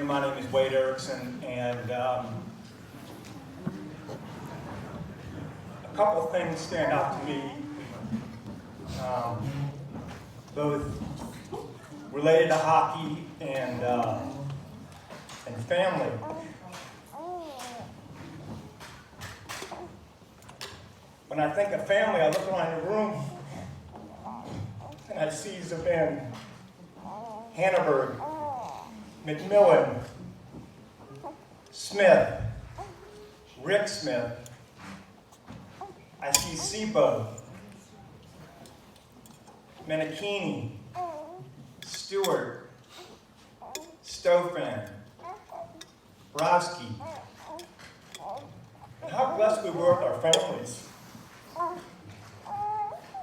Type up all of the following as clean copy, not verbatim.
afternoon. My name is Wade Erickson, and a couple of things stand out to me, both related to hockey and family. When I think of family, I look around the room and I see the band Hannaberg, McMillan, Smith, Rick Smith. I see Sebo, Menachini, Stewart, Stofan, Browski. And how blessed we were with our families.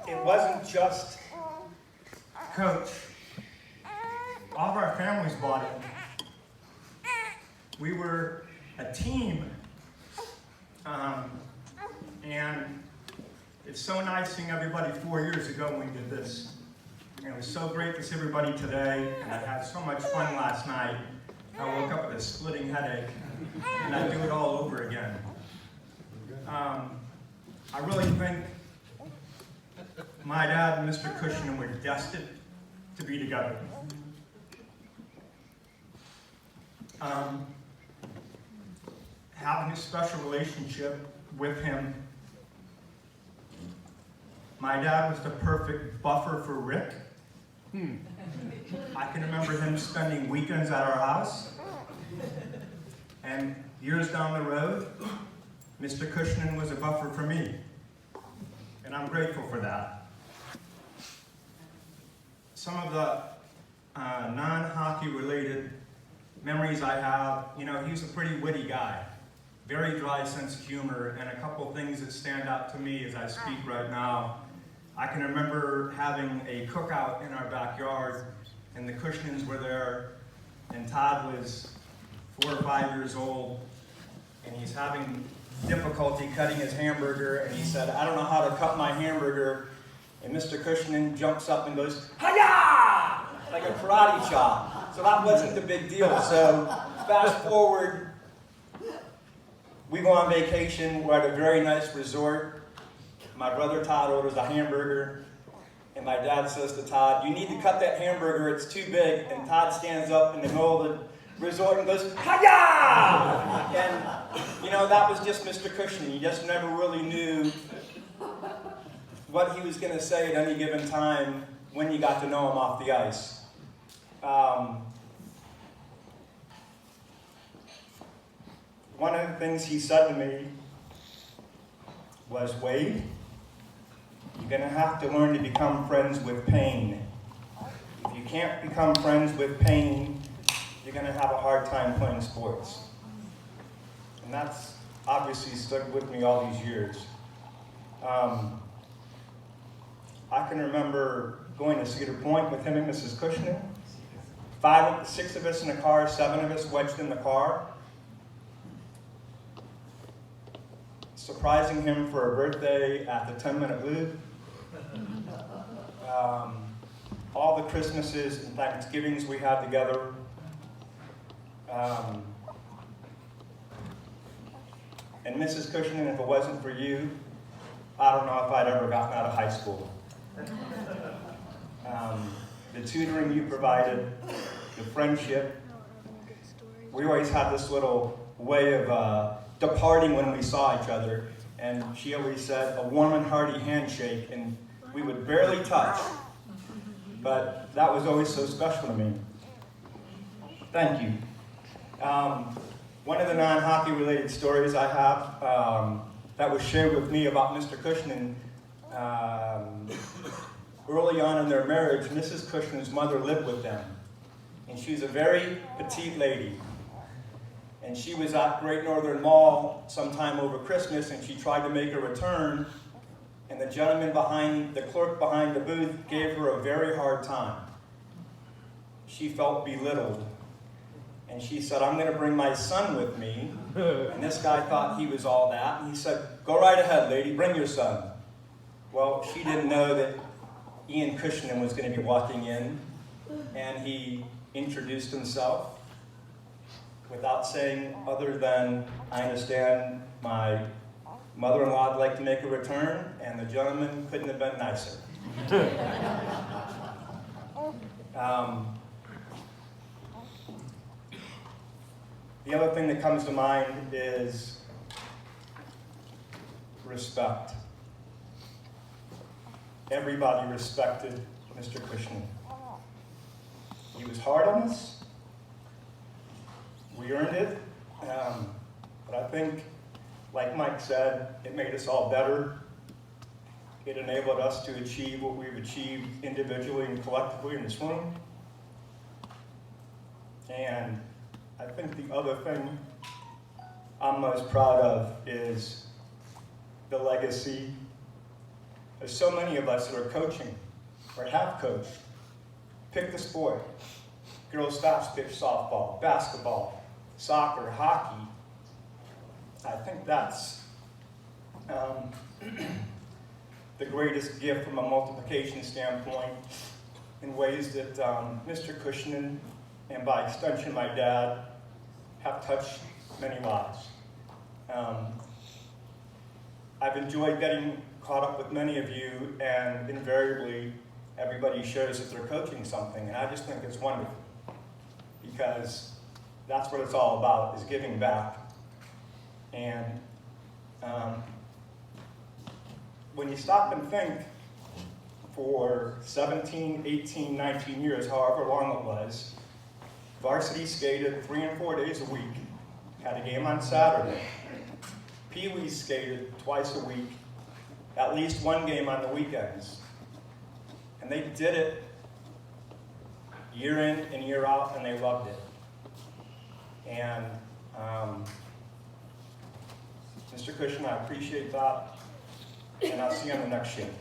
It wasn't just Coach. All of our families bought in. We were a team. And it's so nice seeing everybody 4 years ago when we did this. And it was so great to see everybody today. And I had so much fun last night. I woke up with a splitting headache. And I'd do it all over again. I really think my dad and Mr. Cushenan were destined to be together. Having a special relationship with him. My dad was the perfect buffer for Rick. I can remember him spending weekends at our house. And years down the road, Mr. Cushenan was a buffer for me. And I'm grateful for that. Some of the non-hockey related memories I have, he was a pretty witty guy. Very dry sense of humor, and a couple things that stand out to me as I speak right now. I can remember having a cookout in our backyard, and the Cushenans were there, and Todd was 4 or 5 years old, and he's having difficulty cutting his hamburger, and he said, "I don't know how to cut my hamburger," and Mr. Cushenan jumps up and goes, "Hi-ya!" like a karate chop. So that wasn't the big deal. So fast forward, we go on vacation. We're at a very nice resort. My brother Todd orders a hamburger, and my dad says to Todd, "You need to cut that hamburger, it's too big." And Todd stands up in the middle of the resort and goes, "Hi-ya!" And, that was just Mr. Cushenan. You just never really knew what he was going to say at any given time when you got to know him off the ice. One of the things he said to me was, "Wade, you're going to have to learn to become friends with pain. If you can't become friends with pain, you're going to have a hard time playing sports." And that's obviously stuck with me all these years. I can remember going to Cedar Point with him and Mrs. Cushenan. 6 of us in the car, 7 of us wedged in the car. Surprising him for a birthday at the 10-minute loop. All the Christmases and Thanksgivings we had together. And Mrs. Cushenan, if it wasn't for you, I don't know if I'd ever gotten out of high school. The tutoring you provided, the friendship. We always had this little way of departing when we saw each other, and she always said a warm and hearty handshake, and we would barely touch, but that was always so special to me. Thank you. One of the non-hockey related stories I have that was shared with me about Mr. Cushenan, early on in their marriage, Mrs. Cushenan's mother lived with them, and she's a very petite lady. And she was at Great Northern Mall sometime over Christmas, and she tried to make a return, and the clerk behind the booth gave her a very hard time. She felt belittled. And she said, "I'm going to bring my son with me." And this guy thought he was all that. And he said, "Go right ahead, lady, bring your son." Well, she didn't know that Ian Cushenan was going to be walking in, and he introduced himself. without saying other than I understand my mother-in-law would like to make a return, and the gentleman couldn't have been nicer. The other thing that comes to mind is respect. Everybody respected Mr. Cushenan. He was hard on us. We earned it. But I think, like Mike said, it made us all better. It enabled us to achieve what we've achieved individually and collectively in this room. And I think the other thing I'm most proud of is the legacy. There's so many of us that are coaching or have coached. Pick the sport. Girls fast pitch softball, basketball, soccer, hockey. I think that's the greatest gift from a multiplication standpoint in ways that Mr. Cushenan, and by extension my dad, have touched many lives. I've enjoyed getting caught up with many of you, and invariably everybody shows that they're coaching something, and I just think it's wonderful because that's what it's all about, is giving back. And when you stop and think, for 17, 18, 19 years, however long it was, varsity skated 3 and 4 days a week, had a game on Saturday. Pee-wees skated twice a week, at least one game on the weekends. And they did it year in and year out, and they loved it. And Mr. Cushenan, I appreciate that, and I'll see you on the next shift.